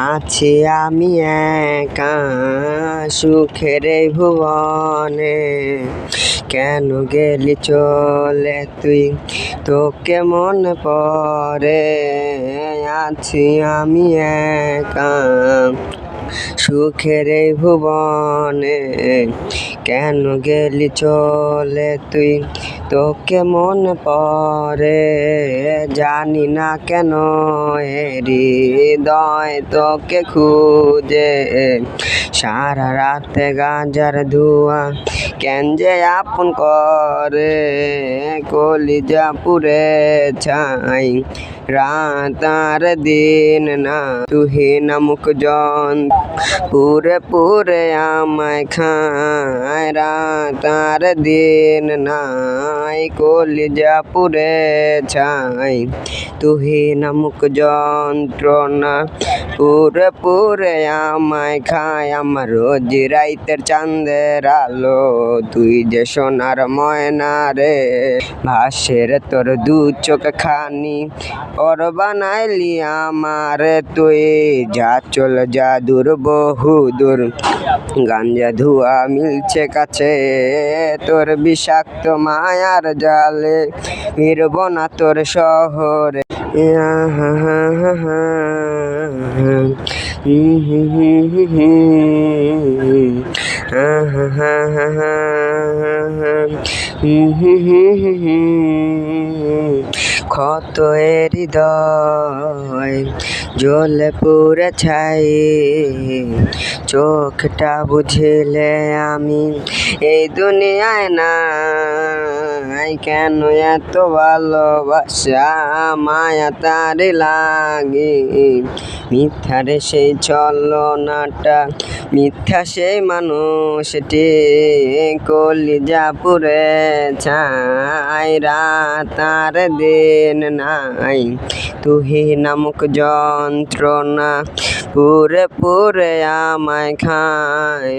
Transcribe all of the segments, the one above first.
আছি আমি একা সুখের এই ভুবনে, কেন গেলি চলে তুই, তোকে মনে পড়ে। আছি আমি একা সুখের এই ভুবনে, কেন গেলি চলে তুই, তোকে মনে পড়ে। জানি না কেন হৃদয় তোকে খুঁজে, সারা রাতে গাঁজার ধোঁয়া কেন যে আপন করে। কলিজা পুড়ে ছাই রাত আর দিন না, তুহিন মুখ জন পুরে পুরে আমায় খায়। রাত আর দিন নাই কলিজা পুড়ে ছাই, তুহিন মুখ যন্ত্রণা পুরে পুরে আমায় খায়। আমার রোজ রাইতের চাঁদের আলো, তুই যে সোনার ময়না রে। ভাসের তোর দু চোখ খানি ওর বানাইলি আমার তুই, যা চল যা দূর বহু দূর, গাঞ্জা ধোঁয়া মিলছে কাছে। তোর বিষাক্ত মায়ার জালে ফিরব না তোর শহরে। ক্ষত হৃদয় জ্বলে পুড়ে ছাই, চোখটা বুঝিলে আমি এই দুনিয়ায় নাই। কেন এত ভালোবাসা মায়া তারে লাগে, মিথ্যারে সেই ছলনাটা, মিথ্যা সেই মানুষটি। কলিজা পুড়ে ছাই রাত আর দিন নাই, তুহি নামক যন্ত্রণা পুরে পুরে আমায় খায়।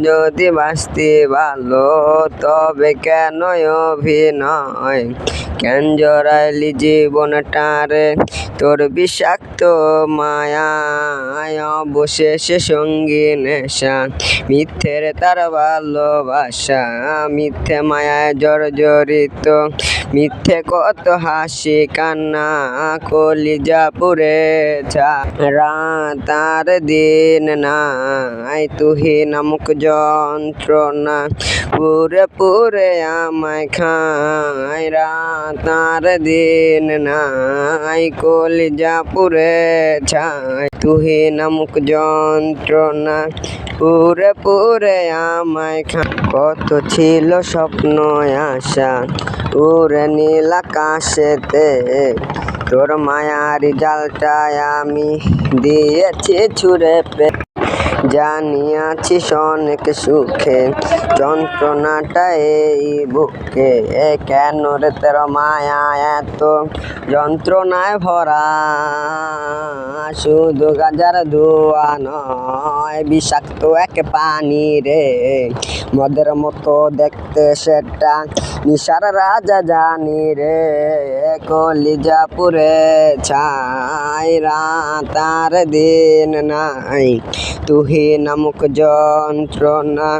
যদি বাঁচতে ভালো তবে কেন অভিনয়, কেন জড়াইলি জীবনটারে তোর বিষাক্ত মায়ায়। অবশেষে সঙ্গী নেশা, মিথ্যের তার ভালোবাসা, মিথ্যে মায়ায় জর্জরিত, মিথ্যে কত হাসি কান্না। কলিজা পুড়ে ছাই রাত আর দিন নাই, তুহি নামক যন্ত্রণা পুরে পুরে আমায় খায়। রাত আর দিন নাই কলিজা পুড়ে ছাই, তুহি নামক যন্ত্রণা পুরে পুরে আমায় খায়। কত ছিল স্বপ্ন আশা উড়ে নীল আকাশেতে, তোর মায়ার জালটায় আমি দিয়েছি ছুঁড়ে পে। জানিয়াছিস অনেক সুখে যন্ত্রণাটা এই বুকে, কেন রে তোর মায়া এত যন্ত্রণায় ভরা। শুধু গাজার ধোঁয়া নয়, বিষাক্ত এক পানি রে, মদের মতো দেখতে সেটা, নিশার রাজা জানি রে। কলিজা পুড়ে ছাই রাত আর দিন নাই, তুহি নামক যন্ত্রণা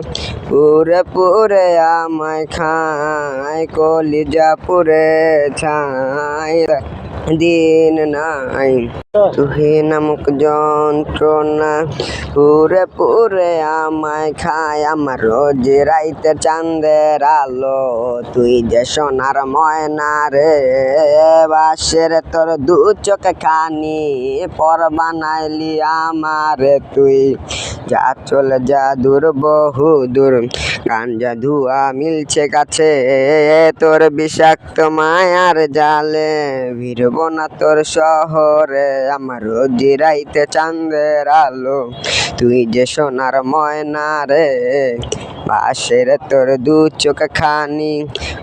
পুরে পুরে আমায় খায়। কলিজা পুড়ে ছাই দিন নাই, তুহি নামক যন্ত্রণা পুরে পুরে আমায় খায়। আমার রোজ রাইতে চাঁদের আলো, তুই যে সোনার ময়না রে। বাসের তোর দু চোখ খানি পর বানাইলি আমার তুই, যা চলে যা দূর বহু দূর, গাঞ্জা ধোঁয়া মিলছে কাছে। তোর বিষাক্ত মায়ার জালে ভিড় ফিরব না তোর শহরে, আমার রোজি রাইতে চাঁদের আলো, তুই যে সোনার ময়না রে, বাসের তোর দু চোখ খানি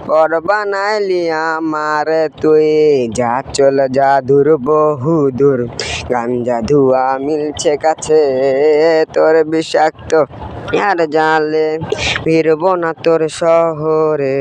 বড় বানাইলি আমারে তুই, যা চল যা দূর বহু দূর, গাঞ্জা ধোয়া মিলছে কাছে, তোর বিষাক্ত আর জালে ফিরব না তোর শহরে।